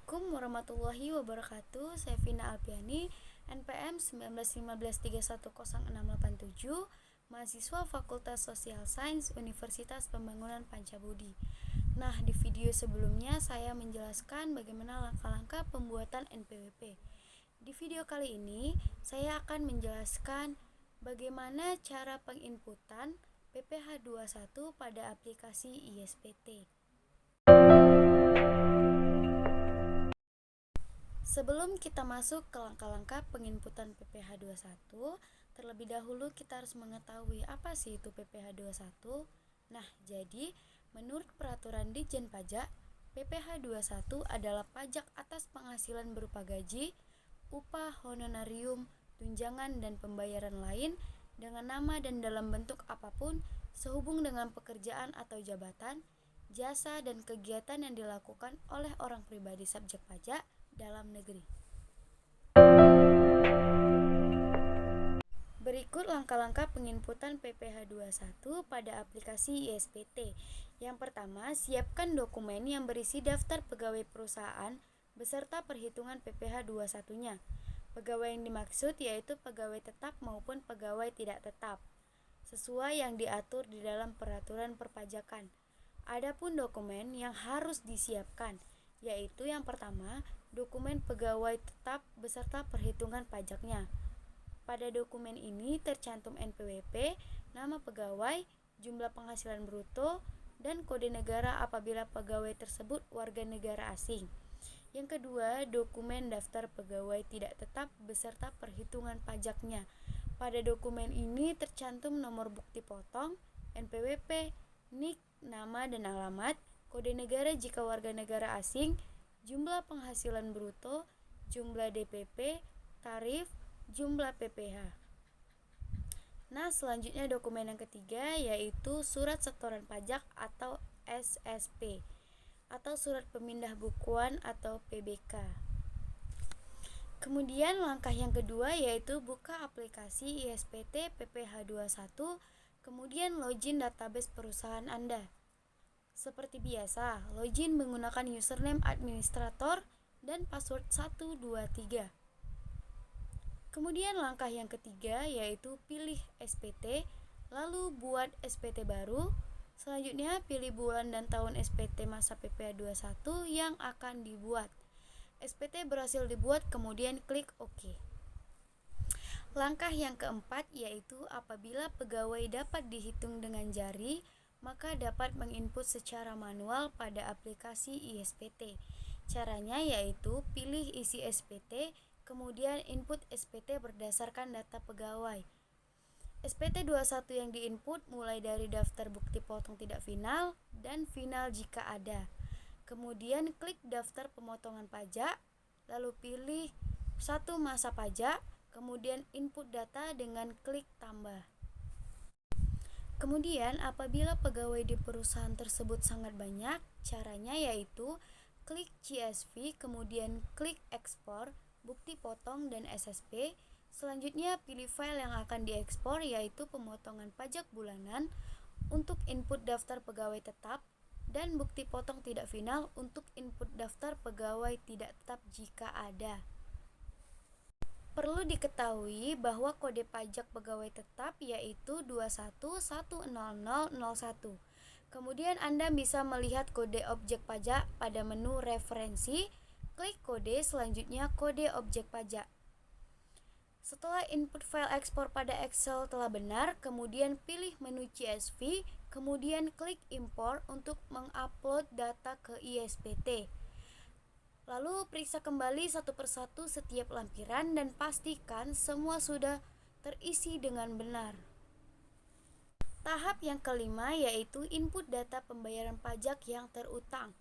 Assalamualaikum warahmatullahi wabarakatuh. Saya Vina Alpiani, NPM 1915310687, mahasiswa Fakultas Social Science Universitas Pembangunan Pancabudi. Nah, di video sebelumnya saya menjelaskan bagaimana langkah-langkah pembuatan NPWP. Di video kali ini, saya akan menjelaskan bagaimana cara penginputan PPh 21 pada aplikasi ISPT. Sebelum kita masuk ke langkah-langkah penginputan PPh 21, terlebih dahulu kita harus mengetahui apa sih itu PPh 21. Nah, jadi menurut peraturan Ditjen Pajak, PPh 21 adalah pajak atas penghasilan berupa gaji, upah, honorarium, tunjangan, dan pembayaran lain dengan nama dan dalam bentuk apapun sehubung dengan pekerjaan atau jabatan, jasa, dan kegiatan yang dilakukan oleh orang pribadi subjek pajak dalam negeri. Berikut langkah-langkah penginputan PPh 21 pada aplikasi ISPT. Yang pertama, siapkan dokumen yang berisi daftar pegawai perusahaan beserta perhitungan PPh 21-nya. Pegawai yang dimaksud yaitu pegawai tetap maupun pegawai tidak tetap, sesuai yang diatur di dalam peraturan perpajakan. Adapun dokumen yang harus disiapkan, yaitu yang pertama, dokumen pegawai tetap beserta perhitungan pajaknya. Pada dokumen ini tercantum NPWP, nama pegawai, jumlah penghasilan bruto, dan kode negara apabila pegawai tersebut warga negara asing. Yang kedua, dokumen daftar pegawai tidak tetap beserta perhitungan pajaknya. Pada dokumen ini tercantum nomor bukti potong, NPWP, NIK, nama dan alamat, kode negara jika warga negara asing, jumlah penghasilan bruto, jumlah DPP, tarif, jumlah PPh. Nah, selanjutnya dokumen yang ketiga yaitu surat setoran pajak atau SSP atau surat pemindah bukuan atau PBK. Kemudian langkah yang kedua yaitu buka aplikasi ISPT PPh 21, kemudian login database perusahaan Anda. Seperti biasa, login menggunakan username administrator dan password 123. Kemudian langkah yang ketiga yaitu pilih SPT, lalu buat SPT baru. Selanjutnya pilih bulan dan tahun SPT masa PPh 21 yang akan dibuat. SPT berhasil dibuat, kemudian klik OK. Langkah yang keempat yaitu apabila pegawai dapat dihitung dengan jari, maka dapat menginput secara manual pada aplikasi ISPT. Caranya yaitu pilih isi SPT, kemudian input SPT berdasarkan data pegawai. SPT 21 yang diinput mulai dari daftar bukti potong tidak final dan final jika ada. Kemudian klik daftar pemotongan pajak, lalu pilih satu masa pajak, kemudian input data dengan klik tambah. Kemudian apabila pegawai di perusahaan tersebut sangat banyak, caranya yaitu klik CSV, kemudian klik ekspor, bukti potong dan SSP. Selanjutnya pilih file yang akan diekspor yaitu pemotongan pajak bulanan untuk input daftar pegawai tetap dan bukti potong tidak final untuk input daftar pegawai tidak tetap jika ada. Perlu diketahui bahwa kode pajak pegawai tetap yaitu 2110001. Kemudian Anda bisa melihat kode objek pajak pada menu referensi, klik kode, selanjutnya kode objek pajak. Setelah input file ekspor pada Excel telah benar, kemudian pilih menu CSV, kemudian klik import untuk mengupload data ke ISPT. Lalu periksa kembali satu persatu setiap lampiran dan pastikan semua sudah terisi dengan benar. Tahap yang kelima yaitu input data pembayaran pajak yang terutang.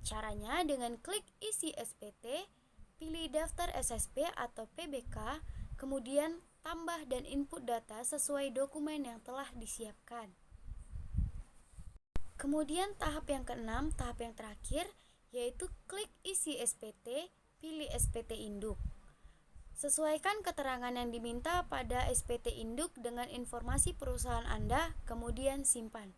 Caranya dengan klik isi SPT, pilih daftar SSP atau PBK, kemudian tambah dan input data sesuai dokumen yang telah disiapkan. Kemudian tahap yang keenam, tahap yang terakhir, yaitu klik isi SPT, pilih SPT induk. Sesuaikan keterangan yang diminta pada SPT induk dengan informasi perusahaan Anda, kemudian simpan.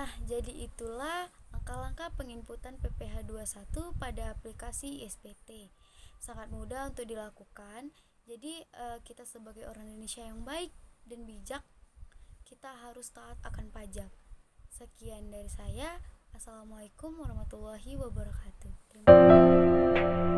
Nah, jadi itulah langkah-langkah penginputan PPh 21 pada aplikasi ISPT. Sangat mudah untuk dilakukan. Jadi kita sebagai orang Indonesia yang baik dan bijak, kita harus taat akan pajak. Sekian dari saya. Assalamualaikum warahmatullahi wabarakatuh. Terima kasih.